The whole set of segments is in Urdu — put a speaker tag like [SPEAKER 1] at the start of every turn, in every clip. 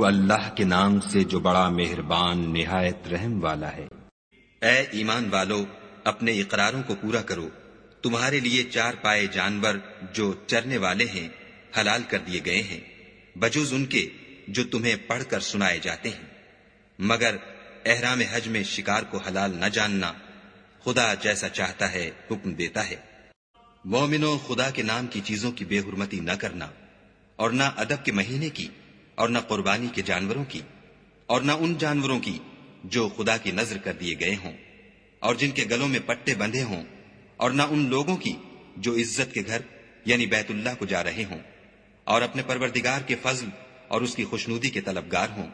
[SPEAKER 1] شروع اللہ کے نام سے جو بڑا مہربان نہایت رحم والا ہے۔
[SPEAKER 2] اے ایمان والو، اپنے اقراروں کو پورا کرو۔ تمہارے لیے چار پائے جانور جو چرنے والے ہیں حلال کر دیے گئے ہیں، بجوز ان کے جو تمہیں پڑھ کر سنائے جاتے ہیں، مگر احرام حج میں شکار کو حلال نہ جاننا۔ خدا جیسا چاہتا ہے حکم دیتا ہے۔ مومنو، خدا کے نام کی چیزوں کی بے حرمتی نہ کرنا، اور نہ ادب کے مہینے کی، اور نہ قربانی کے جانوروں کی، اور نہ ان جانوروں کی جو خدا کی نذر کر دیے گئے ہوں اور جن کے گلوں میں پٹے بندھے ہوں، اور نہ ان لوگوں کی جو عزت کے گھر یعنی بیت اللہ کو جا رہے ہوں اور اپنے پروردگار کے فضل اور اس کی خوشنودی کے طلبگار ہوں۔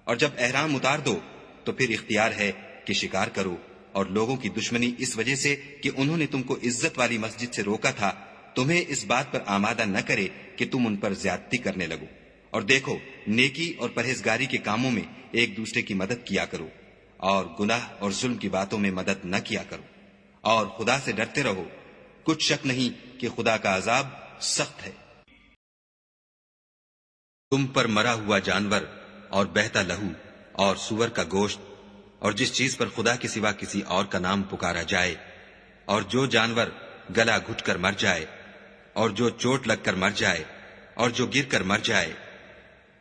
[SPEAKER 2] اور جب احرام اتار دو تو پھر اختیار ہے کہ شکار کرو، اور لوگوں کی دشمنی اس وجہ سے کہ انہوں نے تم کو عزت والی مسجد سے روکا تھا تمہیں اس بات پر آمادہ نہ کرے کہ تم ان پر زیادتی کرنے لگو۔ اور دیکھو، نیکی اور پرہیزگاری کے کاموں میں ایک دوسرے کی مدد کیا کرو، اور گناہ اور ظلم کی باتوں میں مدد نہ کیا کرو، اور خدا سے ڈرتے رہو۔ کچھ شک نہیں کہ خدا کا عذاب سخت ہے۔ تم پر مرا ہوا جانور اور بہتا لہو اور سور کا گوشت اور جس چیز پر خدا کے سوا کسی اور کا نام پکارا جائے، اور جو جانور گلا گھٹ کر مر جائے، اور جو چوٹ لگ کر مر جائے، اور جو گر کر مر جائے،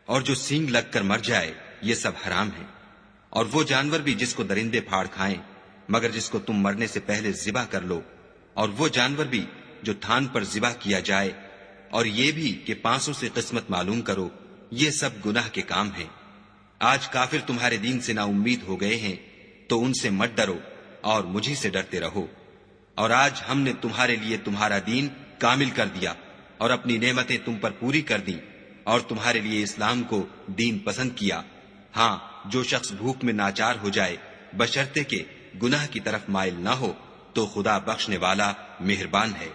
[SPEAKER 2] اور جو سینگ لگ کر مر جائے، یہ سب حرام ہے۔ اور وہ جانور بھی جس کو درندے پھاڑ کھائیں مگر جس کو تم مرنے سے پہلے ذبح کر لو، اور وہ جانور بھی جو تھان پر ذبح کیا جائے، اور یہ بھی کہ پانسوں سے قسمت معلوم کرو، یہ سب گناہ کے کام ہیں۔ آج کافر تمہارے دین سے نا امید ہو گئے ہیں تو ان سے مت ڈرو اور مجھی سے ڈرتے رہو۔ اور آج ہم نے تمہارے لیے تمہارا دین کامل کر دیا اور اپنی نعمتیں تم پر پوری کر دیں، اور تمہارے لیے اسلام کو دین پسند کیا۔ ہاں، جو شخص بھوک میں ناچار ہو جائے بشرطے کہ گناہ کی طرف مائل نہ ہو تو خدا بخشنے والا مہربان ہے۔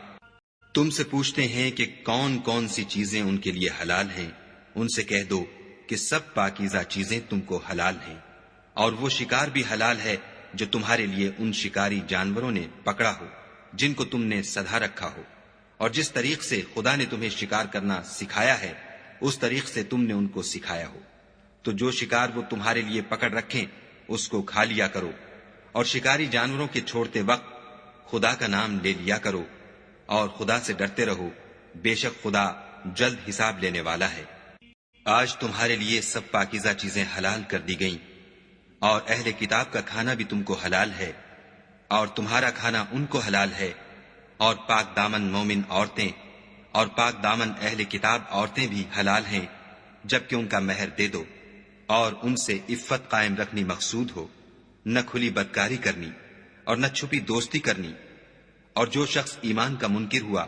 [SPEAKER 2] تم سے پوچھتے ہیں کہ کون کون سی چیزیں ان کے لیے حلال ہیں، ان سے کہہ دو کہ سب پاکیزہ چیزیں تم کو حلال ہیں، اور وہ شکار بھی حلال ہے جو تمہارے لیے ان شکاری جانوروں نے پکڑا ہو جن کو تم نے سدھا رکھا ہو، اور جس طریق سے خدا نے تمہیں شکار کرنا سکھایا ہے اس طریق سے تم نے ان کو سکھایا ہو۔ تو جو شکار وہ تمہارے لیے پکڑ رکھیں اس کو کھا لیا کرو، اور شکاری جانوروں کے چھوڑتے وقت خدا کا نام لے لیا کرو، اور خدا سے ڈرتے رہو، بے شک خدا جلد حساب لینے والا ہے۔ آج تمہارے لیے سب پاکیزہ چیزیں حلال کر دی گئیں، اور اہل کتاب کا کھانا بھی تم کو حلال ہے، اور تمہارا کھانا ان کو حلال ہے، اور پاک دامن مومن عورتیں اور پاک دامن اہل کتاب عورتیں بھی حلال ہیں جبکہ ان کا مہر دے دو، اور ان سے عفت قائم رکھنی مقصود ہو، نہ کھلی بدکاری کرنی اور نہ چھپی دوستی کرنی۔ اور جو شخص ایمان کا منکر ہوا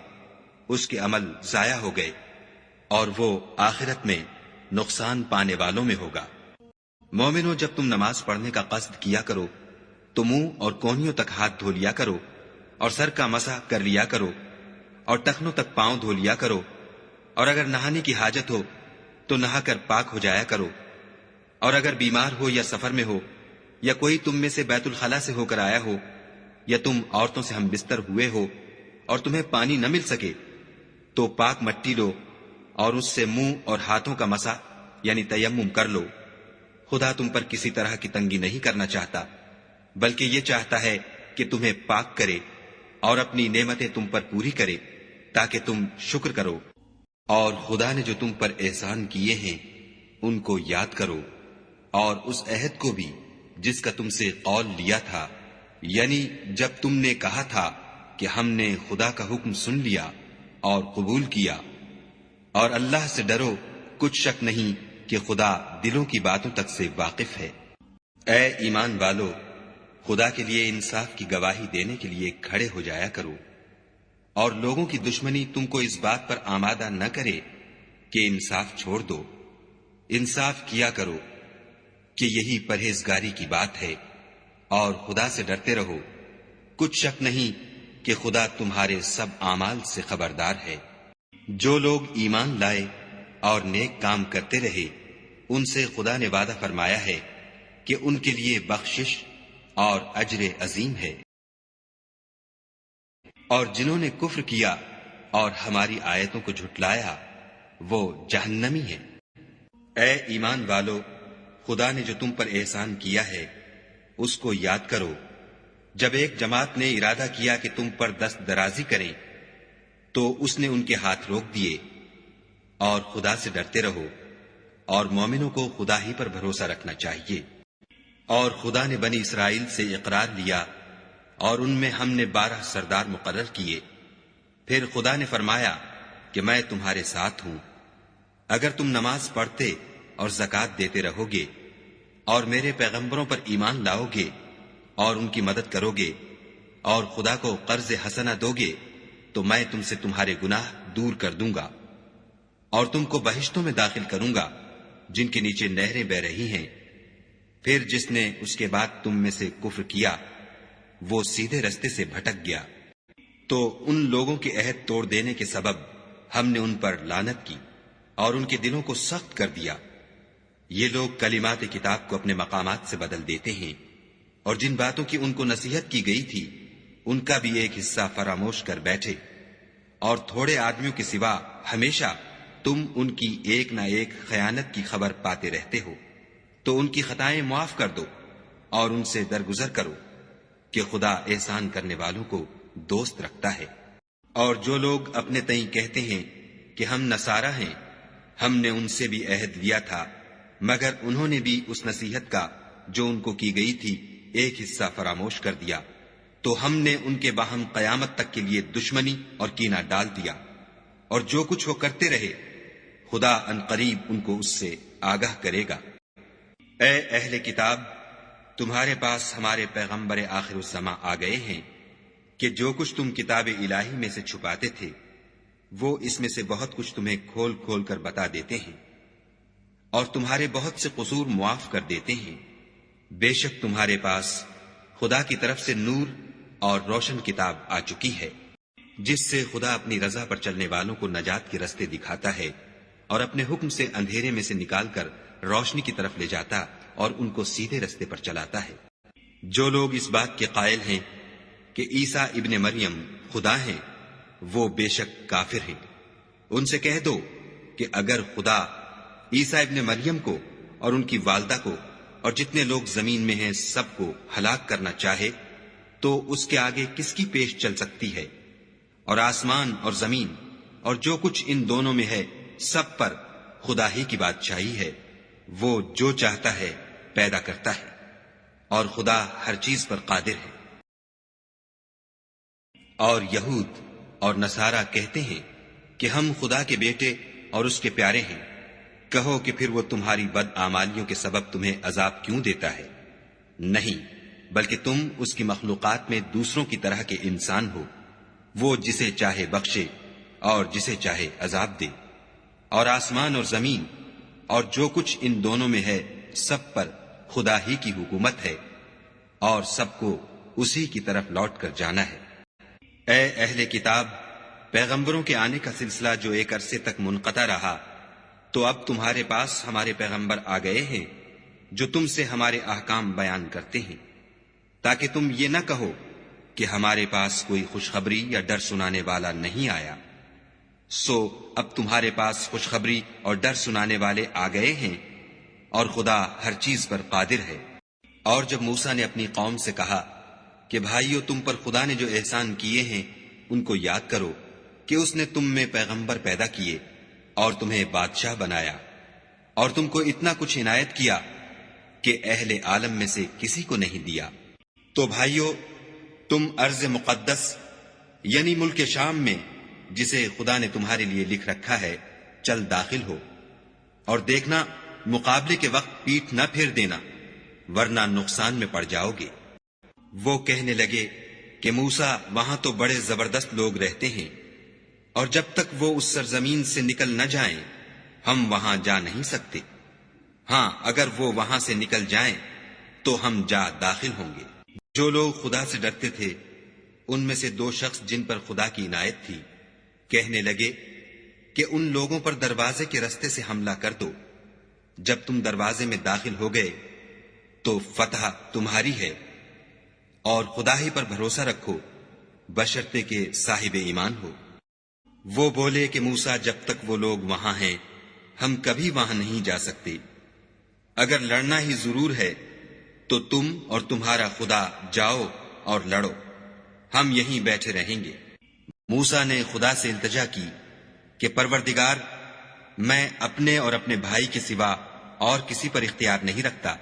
[SPEAKER 2] اس کے عمل ضائع ہو گئے، اور وہ آخرت میں نقصان پانے والوں میں ہوگا۔ مومنو، جب تم نماز پڑھنے کا قصد کیا کرو تو منہ اور کونیوں تک ہاتھ دھو لیا کرو، اور سر کا مسح کر لیا کرو، اور ٹخنوں تک پاؤں دھو لیا کرو، اور اگر نہانے کی حاجت ہو تو نہا کر پاک ہو جایا کرو، اور اگر بیمار ہو یا سفر میں ہو یا کوئی تم میں سے بیت الخلا سے ہو کر آیا ہو، یا تم عورتوں سے ہم بستر ہوئے ہو اور تمہیں پانی نہ مل سکے تو پاک مٹی لو اور اس سے منہ اور ہاتھوں کا مسح یعنی تیمم کر لو۔ خدا تم پر کسی طرح کی تنگی نہیں کرنا چاہتا، بلکہ یہ چاہتا ہے کہ تمہیں پاک کرے اور اپنی نعمتیں تم پر پوری کرے تاکہ تم شکر کرو۔ اور خدا نے جو تم پر احسان کیے ہیں ان کو یاد کرو، اور اس عہد کو بھی جس کا تم سے قول لیا تھا، یعنی جب تم نے کہا تھا کہ ہم نے خدا کا حکم سن لیا اور قبول کیا۔ اور اللہ سے ڈرو، کچھ شک نہیں کہ خدا دلوں کی باتوں تک سے واقف ہے۔ اے ایمان والو، خدا کے لیے انصاف کی گواہی دینے کے لیے کھڑے ہو جایا کرو، اور لوگوں کی دشمنی تم کو اس بات پر آمادہ نہ کرے کہ انصاف چھوڑ دو۔ انصاف کیا کرو کہ یہی پرہیزگاری کی بات ہے، اور خدا سے ڈرتے رہو، کچھ شک نہیں کہ خدا تمہارے سب اعمال سے خبردار ہے۔ جو لوگ ایمان لائے اور نیک کام کرتے رہے ان سے خدا نے وعدہ فرمایا ہے کہ ان کے لیے بخشش اور اجر عظیم ہے، اور جنہوں نے کفر کیا اور ہماری آیتوں کو جھٹلایا وہ جہنمی ہیں۔ اے ایمان والو، خدا نے جو تم پر احسان کیا ہے اس کو یاد کرو، جب ایک جماعت نے ارادہ کیا کہ تم پر دست درازی کریں تو اس نے ان کے ہاتھ روک دیے، اور خدا سے ڈرتے رہو، اور مومنوں کو خدا ہی پر بھروسہ رکھنا چاہیے۔ اور خدا نے بنی اسرائیل سے اقرار لیا اور ان میں ہم نے 12 سردار مقرر کیے۔ پھر خدا نے فرمایا کہ میں تمہارے ساتھ ہوں، اگر تم نماز پڑھتے اور زکوٰۃ دیتے رہو گے اور میرے پیغمبروں پر ایمان لاؤ گے اور ان کی مدد کرو گے اور خدا کو قرض حسنہ دو گے تو میں تم سے تمہارے گناہ دور کر دوں گا اور تم کو بہشتوں میں داخل کروں گا جن کے نیچے نہریں بہ رہی ہیں۔ پھر جس نے اس کے بعد تم میں سے کفر کیا وہ سیدھے رستے سے بھٹک گیا، تو ان لوگوں کے عہد توڑ دینے کے سبب ہم نے ان پر لعنت کی اور ان کے دلوں کو سخت کر دیا۔ یہ لوگ کلمات کتاب کو اپنے مقامات سے بدل دیتے ہیں، اور جن باتوں کی ان کو نصیحت کی گئی تھی ان کا بھی ایک حصہ فراموش کر بیٹھے، اور تھوڑے آدمیوں کے سوا ہمیشہ تم ان کی ایک نہ ایک خیانت کی خبر پاتے رہتے ہو، تو ان کی خطائیں معاف کر دو اور ان سے درگزر کرو کہ خدا احسان کرنے والوں کو دوست رکھتا ہے۔ اور جو لوگ اپنے تئیں کہتے ہیں کہ ہم نصارہ ہیں، ہم نے ان سے بھی عہد لیا تھا، مگر انہوں نے بھی اس نصیحت کا جو ان کو کی گئی تھی ایک حصہ فراموش کر دیا، تو ہم نے ان کے باہم قیامت تک کے لیے دشمنی اور کینہ ڈال دیا، اور جو کچھ وہ کرتے رہے خدا ان قریب ان کو اس سے آگاہ کرے گا۔ اے اہل کتاب، تمہارے پاس ہمارے پیغمبر آخر الزماں آ گئے ہیں کہ جو کچھ تم کتاب الہی میں سے چھپاتے تھے وہ اس میں سے بہت کچھ تمہیں کھول کھول کر بتا دیتے ہیں، اور تمہارے بہت سے قصور معاف کر دیتے ہیں۔ بے شک تمہارے پاس خدا کی طرف سے نور اور روشن کتاب آ چکی ہے، جس سے خدا اپنی رضا پر چلنے والوں کو نجات کے رستے دکھاتا ہے اور اپنے حکم سے اندھیرے میں سے نکال کر روشنی کی طرف لے جاتا اور ان کو سیدھے رستے پر چلاتا ہے۔ جو لوگ اس بات کے قائل ہیں کہ عیسیٰ ابن مریم خدا ہیں وہ بے شک کافر ہیں۔ ان سے کہہ دو کہ اگر خدا عیسیٰ ابن مریم کو اور ان کی والدہ کو اور جتنے لوگ زمین میں ہیں سب کو ہلاک کرنا چاہے تو اس کے آگے کس کی پیش چل سکتی ہے؟ اور آسمان اور زمین اور جو کچھ ان دونوں میں ہے سب پر خدا ہی کی بادشاہی ہے، وہ جو چاہتا ہے پیدا کرتا ہے، اور خدا ہر چیز پر قادر ہے۔ اور یہود اور نصارہ کہتے ہیں کہ ہم خدا کے بیٹے اور اس کے پیارے ہیں۔ کہو کہ پھر وہ تمہاری بد اعمالیوں کے سبب تمہیں عذاب کیوں دیتا ہے؟ نہیں، بلکہ تم اس کی مخلوقات میں دوسروں کی طرح کے انسان ہو، وہ جسے چاہے بخشے اور جسے چاہے عذاب دے۔ اور آسمان اور زمین اور جو کچھ ان دونوں میں ہے سب پر خدا ہی کی حکومت ہے، اور سب کو اسی کی طرف لوٹ کر جانا ہے۔ اے اہل کتاب، پیغمبروں کے آنے کا سلسلہ جو ایک عرصے تک منقطع رہا، تو اب تمہارے پاس ہمارے پیغمبر آ گئے ہیں جو تم سے ہمارے احکام بیان کرتے ہیں، تاکہ تم یہ نہ کہو کہ ہمارے پاس کوئی خوشخبری یا ڈر سنانے والا نہیں آیا۔ سو اب تمہارے پاس خوشخبری اور ڈر سنانے والے آ گئے ہیں، اور خدا ہر چیز پر قادر ہے۔ اور جب موسیٰ نے اپنی قوم سے کہا کہ بھائیو، تم پر خدا نے جو احسان کیے ہیں ان کو یاد کرو کہ اس نے تم میں پیغمبر پیدا کیے اور تمہیں بادشاہ بنایا، اور تم کو اتنا کچھ عنایت کیا کہ اہل عالم میں سے کسی کو نہیں دیا۔ تو بھائیو، تم ارض مقدس یعنی ملک شام میں جسے خدا نے تمہارے لیے لکھ رکھا ہے چل داخل ہو، اور دیکھنا مقابلے کے وقت پیٹھ نہ پھیر دینا ورنہ نقصان میں پڑ جاؤ گے۔ وہ کہنے لگے کہ موسیٰ، وہاں تو بڑے زبردست لوگ رہتے ہیں، اور جب تک وہ اس سرزمین سے نکل نہ جائیں ہم وہاں جا نہیں سکتے۔ ہاں، اگر وہ وہاں سے نکل جائیں تو ہم جا داخل ہوں گے۔ جو لوگ خدا سے ڈرتے تھے ان میں سے 2 شخص جن پر خدا کی عنایت تھی کہنے لگے کہ ان لوگوں پر دروازے کے رستے سے حملہ کر دو۔ جب تم دروازے میں داخل ہو گئے تو فتح تمہاری ہے، اور خدا ہی پر بھروسہ رکھو بشرطے کہ صاحب ایمان ہو۔ وہ بولے کہ موسیٰ، جب تک وہ لوگ وہاں ہیں ہم کبھی وہاں نہیں جا سکتے۔ اگر لڑنا ہی ضرور ہے تو تم اور تمہارا خدا جاؤ اور لڑو، ہم یہیں بیٹھے رہیں گے۔ موسیٰ نے خدا سے التجا کی کہ پروردگار، میں اپنے اور اپنے بھائی کے سوا اور کسی پر اختیار نہیں رکھتا،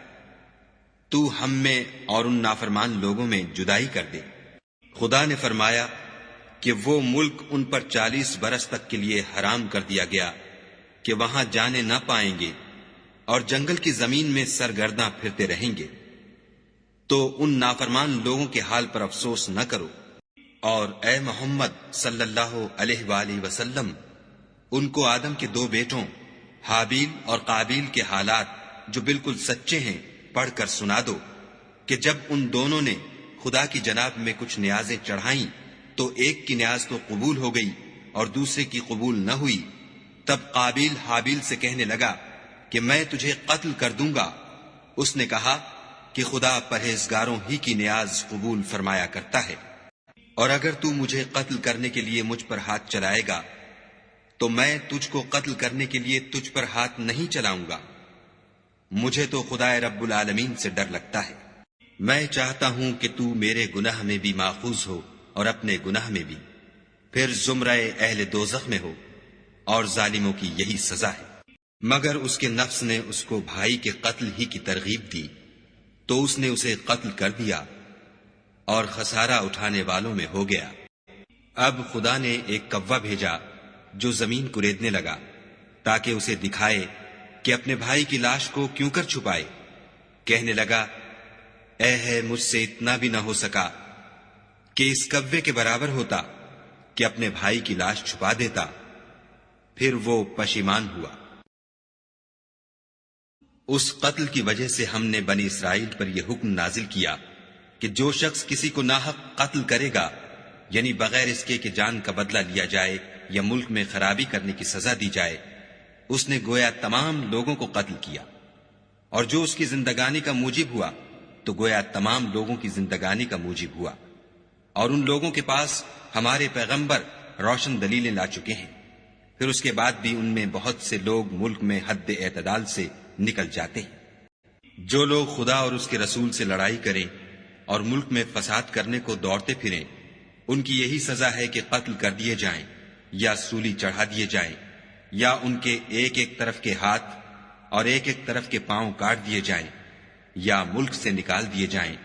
[SPEAKER 2] تو ہم میں اور ان نافرمان لوگوں میں جدائی کر دے۔ خدا نے فرمایا کہ وہ ملک ان پر 40 برس تک کے لیے حرام کر دیا گیا کہ وہاں جانے نہ پائیں گے، اور جنگل کی زمین میں سرگرداں پھرتے رہیں گے۔ تو ان نافرمان لوگوں کے حال پر افسوس نہ کرو، اور اے محمد صلی اللہ علیہ وآلہ وسلم، ان کو آدم کے 2 بیٹوں حابیل اور قابیل کے حالات جو بالکل سچے ہیں پڑھ کر سنا دو کہ جب ان دونوں نے خدا کی جناب میں کچھ نیازیں چڑھائیں تو ایک کی نیاز تو قبول ہو گئی اور دوسرے کی قبول نہ ہوئی۔ تب قابیل حابیل سے کہنے لگا کہ میں تجھے قتل کر دوں گا۔ اس نے کہا کہ خدا پرہیزگاروں ہی کی نیاز قبول فرمایا کرتا ہے، اور اگر تو مجھے قتل کرنے کے لیے مجھ پر ہاتھ چلائے گا تو میں تجھ کو قتل کرنے کے لیے تجھ پر ہاتھ نہیں چلاؤں گا۔ مجھے تو خدا رب العالمین سے ڈر لگتا ہے۔ میں چاہتا ہوں کہ تو میرے گناہ میں بھی ماخوذ ہو اور اپنے گناہ میں بھی، پھر زمرہ اہل دوزخ میں ہو، اور ظالموں کی یہی سزا ہے۔ مگر اس کے نفس نے اس کو بھائی کے قتل ہی کی ترغیب دی، تو اس نے اسے قتل کر دیا اور خسارہ اٹھانے والوں میں ہو گیا۔ اب خدا نے ایک کوا بھیجا جو زمین کریدنے لگا تاکہ اسے دکھائے کہ اپنے بھائی کی لاش کو کیوں کر چھپائے۔ کہنے لگا، اے ہے مجھ سے اتنا بھی نہ ہو سکا کہ اس کوے کے برابر ہوتا کہ اپنے بھائی کی لاش چھپا دیتا۔ پھر وہ پشیمان ہوا۔ اس قتل کی وجہ سے ہم نے بنی اسرائیل پر یہ حکم نازل کیا کہ جو شخص کسی کو ناحق قتل کرے گا، یعنی بغیر اس کے کہ جان کا بدلہ لیا جائے یا ملک میں خرابی کرنے کی سزا دی جائے، اس نے گویا تمام لوگوں کو قتل کیا، اور جو اس کی زندگانی کا موجب ہوا تو گویا تمام لوگوں کی زندگانی کا موجب ہوا۔ اور ان لوگوں کے پاس ہمارے پیغمبر روشن دلیلیں لا چکے ہیں، پھر اس کے بعد بھی ان میں بہت سے لوگ ملک میں حد اعتدال سے نکل جاتے ہیں۔ جو لوگ خدا اور اس کے رسول سے لڑائی کریں اور ملک میں فساد کرنے کو دوڑتے پھریں، ان کی یہی سزا ہے کہ قتل کر دیے جائیں یا سولی چڑھا دیے جائیں، یا ان کے ایک ایک طرف کے ہاتھ اور ایک ایک طرف کے پاؤں کاٹ دیے جائیں، یا ملک سے نکال دیے جائیں۔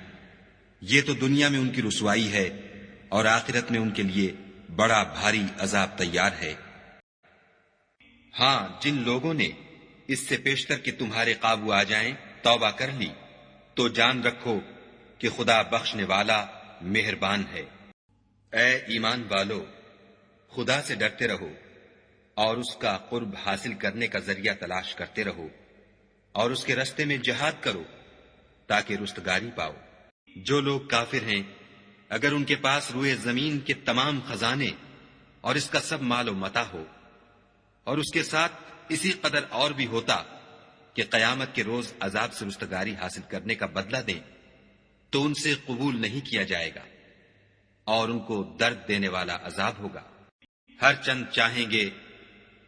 [SPEAKER 2] یہ تو دنیا میں ان کی رسوائی ہے، اور آخرت میں ان کے لیے بڑا بھاری عذاب تیار ہے۔ ہاں، جن لوگوں نے اس سے پیشتر کہ تمہارے قابو آ جائیں توبہ کر لی، تو جان رکھو کہ خدا بخشنے والا مہربان ہے۔ اے ایمان والو، خدا سے ڈرتے رہو اور اس کا قرب حاصل کرنے کا ذریعہ تلاش کرتے رہو، اور اس کے رستے میں جہاد کرو تاکہ رستگاری پاؤ۔ جو لوگ کافر ہیں، اگر ان کے پاس روئے زمین کے تمام خزانے اور اس کا سب مال و متاع ہو، اور اس کے ساتھ اسی قدر اور بھی ہوتا کہ قیامت کے روز عذاب سے رستگاری حاصل کرنے کا بدلہ دیں، تو ان سے قبول نہیں کیا جائے گا، اور ان کو درد دینے والا عذاب ہوگا۔ ہر چند چاہیں گے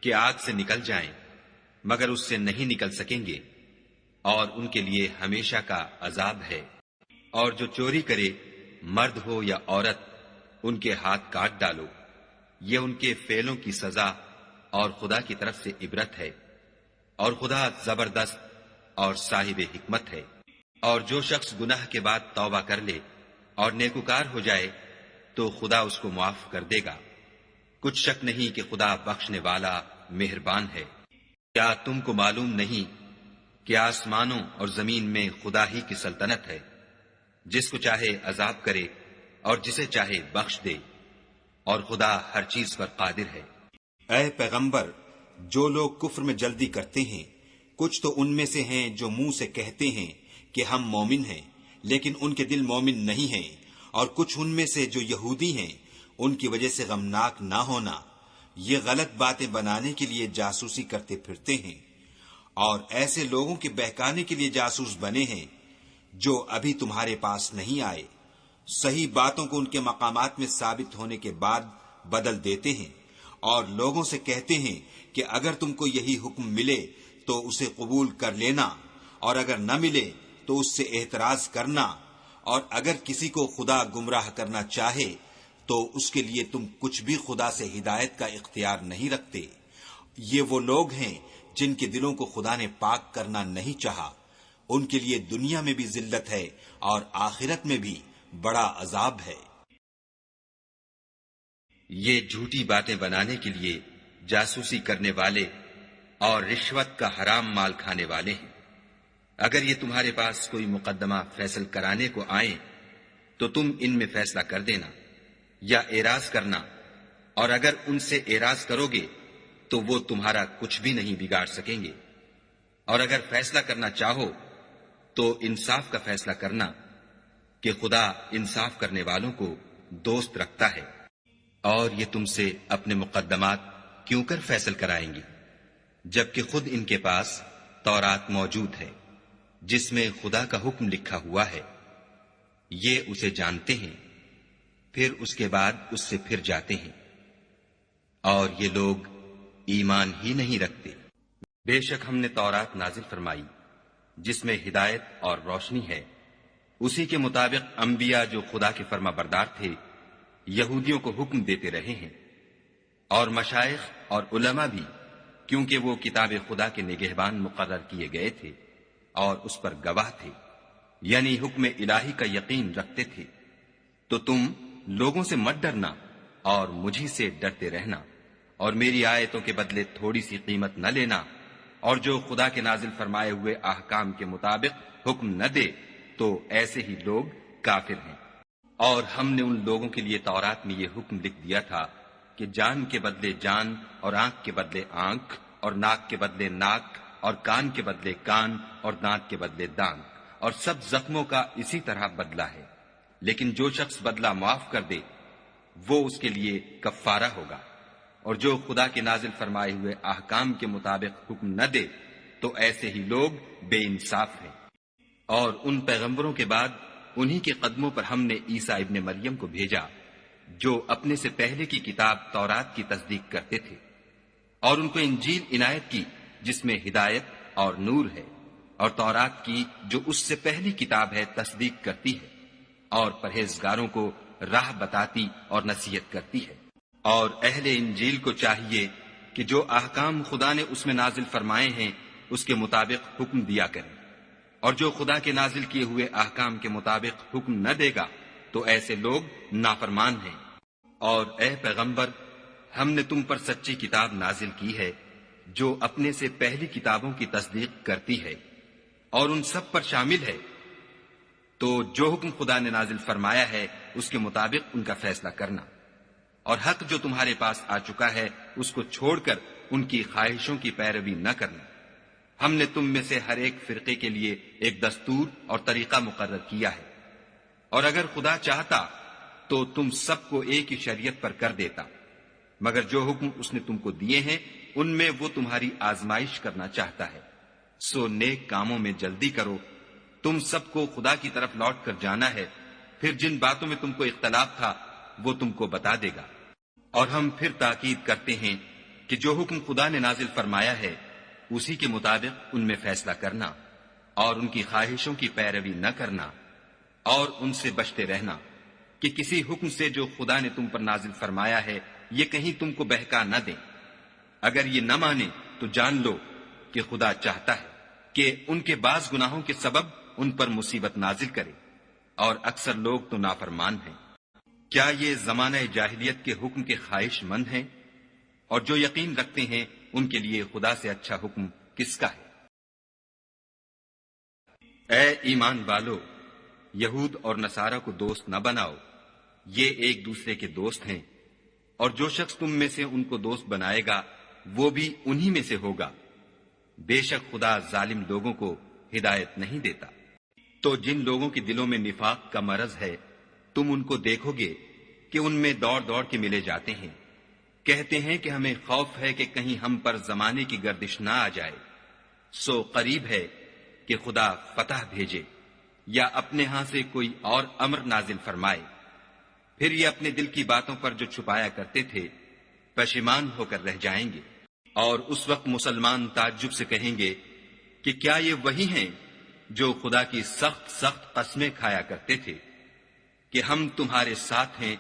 [SPEAKER 2] کہ آگ سے نکل جائیں، مگر اس سے نہیں نکل سکیں گے، اور ان کے لیے ہمیشہ کا عذاب ہے۔ اور جو چوری کرے، مرد ہو یا عورت، ان کے ہاتھ کاٹ ڈالو، یہ ان کے فعلوں کی سزا اور خدا کی طرف سے عبرت ہے، اور خدا زبردست اور صاحب حکمت ہے۔ اور جو شخص گناہ کے بعد توبہ کر لے اور نیکوکار ہو جائے تو خدا اس کو معاف کر دے گا۔ کچھ شک نہیں کہ خدا بخشنے والا مہربان ہے۔ کیا تم کو معلوم نہیں کہ آسمانوں اور زمین میں خدا ہی کی سلطنت ہے، جس کو چاہے عذاب کرے اور جسے چاہے بخش دے، اور خدا ہر چیز پر قادر ہے۔
[SPEAKER 3] اے پیغمبر، جو لوگ کفر میں جلدی کرتے ہیں، کچھ تو ان میں سے ہیں جو منہ سے کہتے ہیں کہ ہم مومن ہیں، لیکن ان کے دل مومن نہیں ہیں، اور کچھ ان میں سے جو یہودی ہیں، ان کی وجہ سے غمناک نہ ہونا، یہ غلط باتیں بنانے کے لیے جاسوسی کرتے پھرتے ہیں، اور ایسے لوگوں کے بہکانے کے لیے جاسوس بنے ہیں جو ابھی تمہارے پاس نہیں آئے، صحیح باتوں کو ان کے مقامات میں ثابت ہونے کے بعد بدل دیتے ہیں، اور لوگوں سے کہتے ہیں کہ اگر تم کو یہی حکم ملے تو اسے قبول کر لینا، اور اگر نہ ملے تو اس سے اعتراض کرنا، اور اگر کسی کو خدا گمراہ کرنا چاہے تو اس کے لیے تم کچھ بھی خدا سے ہدایت کا اختیار نہیں رکھتے۔ یہ وہ لوگ ہیں جن کے دلوں کو خدا نے پاک کرنا نہیں چاہا، ان کے لیے دنیا میں بھی ذلت ہے اور آخرت میں بھی بڑا عذاب ہے۔
[SPEAKER 2] یہ جھوٹی باتیں بنانے کے لیے جاسوسی کرنے والے اور رشوت کا حرام مال کھانے والے ہیں۔ اگر یہ تمہارے پاس کوئی مقدمہ فیصل کرانے کو آئیں تو تم ان میں فیصلہ کر دینا یا اعراض کرنا، اور اگر ان سے اعراض کرو گے تو وہ تمہارا کچھ بھی نہیں بگاڑ سکیں گے، اور اگر فیصلہ کرنا چاہو تو انصاف کا فیصلہ کرنا کہ خدا انصاف کرنے والوں کو دوست رکھتا ہے۔ اور یہ تم سے اپنے مقدمات کیوں کر فیصل کرائیں گے جبکہ خود ان کے پاس تورات موجود ہے جس میں خدا کا حکم لکھا ہوا ہے۔ یہ اسے جانتے ہیں، پھر اس کے بعد اس سے پھر جاتے ہیں، اور یہ لوگ ایمان ہی نہیں رکھتے۔ بے شک ہم نے تورات نازل فرمائی جس میں ہدایت اور روشنی ہے، اسی کے مطابق انبیاء جو خدا کے فرما بردار تھے یہودیوں کو حکم دیتے رہے ہیں، اور مشائخ اور علماء بھی، کیونکہ وہ کتاب خدا کے نگہبان مقرر کیے گئے تھے اور اس پر گواہ تھے، یعنی حکم الہی کا یقین رکھتے تھے۔ تو تم لوگوں سے مت ڈرنا اور مجھی سے ڈرتے رہنا، اور میری آیتوں کے بدلے تھوڑی سی قیمت نہ لینا، اور جو خدا کے نازل فرمائے ہوئے احکام کے مطابق حکم نہ دے تو ایسے ہی لوگ کافر ہیں۔ اور ہم نے ان لوگوں کے لیے تورات میں یہ حکم لکھ دیا تھا کہ جان کے بدلے جان، اور آنکھ کے بدلے آنکھ، اور ناک کے بدلے ناک، اور کان کے بدلے کان، اور دانت کے بدلے دانت، اور سب زخموں کا اسی طرح بدلہ ہے۔ لیکن جو شخص بدلہ معاف کر دے وہ اس کے لیے کفارہ ہوگا، اور جو خدا کے نازل فرمائے ہوئے احکام کے مطابق حکم نہ دے تو ایسے ہی لوگ بے انصاف ہیں۔ اور ان پیغمبروں کے بعد انہی کے قدموں پر ہم نے عیسیٰ ابن مریم کو بھیجا جو اپنے سے پہلے کی کتاب تورات کی تصدیق کرتے تھے، اور ان کو انجیل عنایت کی جس میں ہدایت اور نور ہے، اور تورات کی جو اس سے پہلی کتاب ہے تصدیق کرتی ہے، اور پرہیزگاروں کو راہ بتاتی اور نصیحت کرتی ہے۔ اور اہل انجیل کو چاہیے کہ جو احکام خدا نے اس میں نازل فرمائے ہیں اس کے مطابق حکم دیا کریں، اور جو خدا کے نازل کیے ہوئے احکام کے مطابق حکم نہ دے گا تو ایسے لوگ نافرمان ہیں۔ اور اے پیغمبر، ہم نے تم پر سچی کتاب نازل کی ہے جو اپنے سے پہلی کتابوں کی تصدیق کرتی ہے اور ان سب پر شامل ہے۔ تو جو حکم خدا نے نازل فرمایا ہے اس کے مطابق ان کا فیصلہ کرنا، اور حق جو تمہارے پاس آ چکا ہے اس کو چھوڑ کر ان کی خواہشوں کی پیروی نہ کرنا۔ ہم نے تم میں سے ہر ایک فرقے کے لیے ایک دستور اور طریقہ مقرر کیا ہے، اور اگر خدا چاہتا تو تم سب کو ایک ہی شریعت پر کر دیتا، مگر جو حکم اس نے تم کو دیے ہیں ان میں وہ تمہاری آزمائش کرنا چاہتا ہے۔ سو نیک کاموں میں جلدی کرو، تم سب کو خدا کی طرف لوٹ کر جانا ہے، پھر جن باتوں میں تم کو اختلاف تھا وہ تم کو بتا دے گا۔ اور ہم پھر تاکید کرتے ہیں کہ جو حکم خدا نے نازل فرمایا ہے اسی کے مطابق ان میں فیصلہ کرنا، اور ان کی خواہشوں کی پیروی نہ کرنا، اور ان سے بچتے رہنا کہ کسی حکم سے جو خدا نے تم پر نازل فرمایا ہے یہ کہیں تم کو بہکا نہ دیں۔ اگر یہ نہ مانے تو جان لو کہ خدا چاہتا ہے کہ ان کے بعض گناہوں کے سبب ان پر مصیبت نازل کرے، اور اکثر لوگ تو نافرمان ہیں۔ کیا یہ زمانہ جاہلیت کے حکم کے خواہش مند ہیں؟ اور جو یقین رکھتے ہیں ان کے لیے خدا سے اچھا حکم کس کا ہے؟ اے ایمان والو، یہود اور نصارہ کو دوست نہ بناؤ، یہ ایک دوسرے کے دوست ہیں، اور جو شخص تم میں سے ان کو دوست بنائے گا وہ بھی انہی میں سے ہوگا۔ بے شک خدا ظالم لوگوں کو ہدایت نہیں دیتا۔ تو جن لوگوں کے دلوں میں نفاق کا مرض ہے تم ان کو دیکھو گے کہ ان میں دوڑ دوڑ کے ملے جاتے ہیں، کہتے ہیں کہ ہمیں خوف ہے کہ کہیں ہم پر زمانے کی گردش نہ آ جائے۔ سو قریب ہے کہ خدا فتح بھیجے یا اپنے ہاں سے کوئی اور امر نازل فرمائے۔ پھر یہ اپنے دل کی باتوں پر جو چھپایا کرتے تھے پشیمان ہو کر رہ جائیں گے۔ اور اس وقت مسلمان تعجب سے کہیں گے کہ کیا یہ وہی ہیں جو خدا کی سخت سخت قسمیں کھایا کرتے تھے کہ ہم تمہارے ساتھ ہیں؟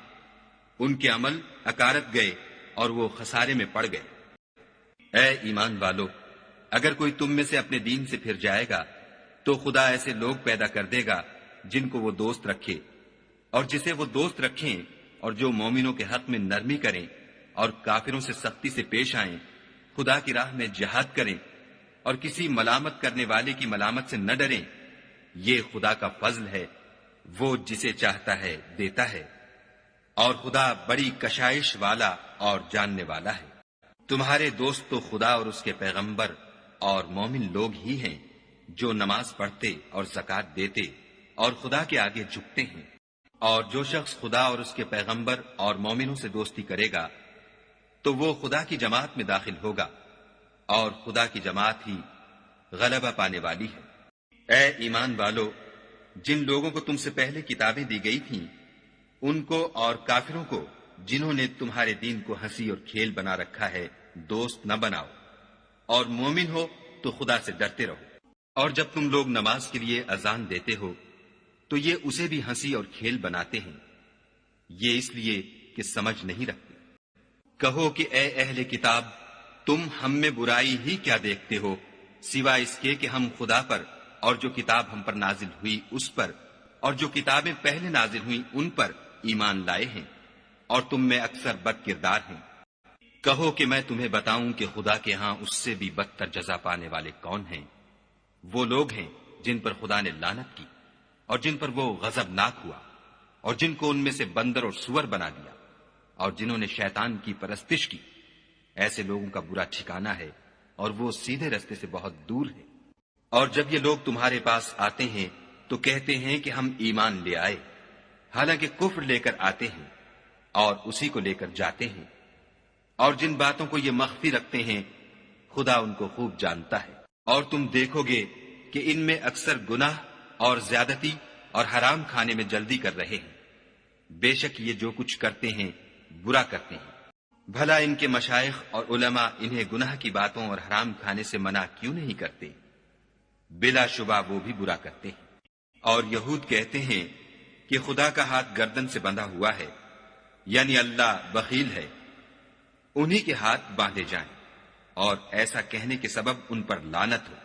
[SPEAKER 2] ان کے عمل اکارت گئے اور وہ خسارے میں پڑ گئے۔ اے ایمان والو، اگر کوئی تم میں سے اپنے دین سے پھر جائے گا تو خدا ایسے لوگ پیدا کر دے گا جن کو وہ دوست رکھے، اور جسے وہ دوست رکھیں، اور جو مومنوں کے حق میں نرمی کریں اور کافروں سے سختی سے پیش آئیں، خدا کی راہ میں جہاد کریں اور کسی ملامت کرنے والے کی ملامت سے نہ ڈریں۔ یہ خدا کا فضل ہے، وہ جسے چاہتا ہے دیتا ہے، اور خدا بڑی کشائش والا اور جاننے والا ہے۔ تمہارے دوست تو خدا اور اس کے پیغمبر اور مومن لوگ ہی ہیں جو نماز پڑھتے اور زکوٰۃ دیتے اور خدا کے آگے جھکتے ہیں۔ اور جو شخص خدا اور اس کے پیغمبر اور مومنوں سے دوستی کرے گا تو وہ خدا کی جماعت میں داخل ہوگا، اور خدا کی جماعت ہی غلبہ پانے والی ہے۔ اے ایمان والو، جن لوگوں کو تم سے پہلے کتابیں دی گئی تھیں ان کو اور کافروں کو جنہوں نے تمہارے دین کو ہنسی اور کھیل بنا رکھا ہے دوست نہ بناؤ، اور مومن ہو تو خدا سے ڈرتے رہو۔ اور جب تم لوگ نماز کے لیے اذان دیتے ہو تو یہ اسے بھی ہنسی اور کھیل بناتے ہیں، یہ اس لیے کہ سمجھ نہیں رکھتے۔ کہو کہ اے اہل کتاب، تم ہم میں برائی ہی کیا دیکھتے ہو سوائے اس کے کہ ہم خدا پر اور جو کتاب ہم پر نازل ہوئی اس پر اور جو کتابیں پہلے نازل ہوئیں ان پر ایمان لائے ہیں، اور تم میں اکثر بد کردار ہیں۔ کہو کہ میں تمہیں بتاؤں کہ خدا کے ہاں اس سے بھی بدتر جزا پانے والے کون ہیں؟ وہ لوگ ہیں جن پر خدا نے لعنت کی اور جن پر وہ غضبناک ہوا، اور جن کو ان میں سے بندر اور سور بنا دیا، اور جنہوں نے شیطان کی پرستش کی۔ ایسے لوگوں کا برا ٹھکانہ ہے، اور وہ سیدھے رستے سے بہت دور ہے۔ اور جب یہ لوگ تمہارے پاس آتے ہیں تو کہتے ہیں کہ ہم ایمان لے آئے، حالانکہ کفر لے کر آتے ہیں اور اسی کو لے کر جاتے ہیں، اور جن باتوں کو یہ مخفی رکھتے ہیں خدا ان کو خوب جانتا ہے۔ اور تم دیکھو گے کہ ان میں اکثر گناہ اور زیادتی اور حرام کھانے میں جلدی کر رہے ہیں۔ بے شک یہ جو کچھ کرتے ہیں برا کرتے ہیں۔ بھلا ان کے مشائخ اور علماء انہیں گناہ کی باتوں اور حرام کھانے سے منع کیوں نہیں کرتے؟ بلا شبہ وہ بھی برا کرتے ہیں۔ اور یہود کہتے ہیں کہ خدا کا ہاتھ گردن سے بندھا ہوا ہے، یعنی اللہ بخیل ہے، انہی کے ہاتھ باندھے جائیں، اور ایسا کہنے کے سبب ان پر لعنت ہو۔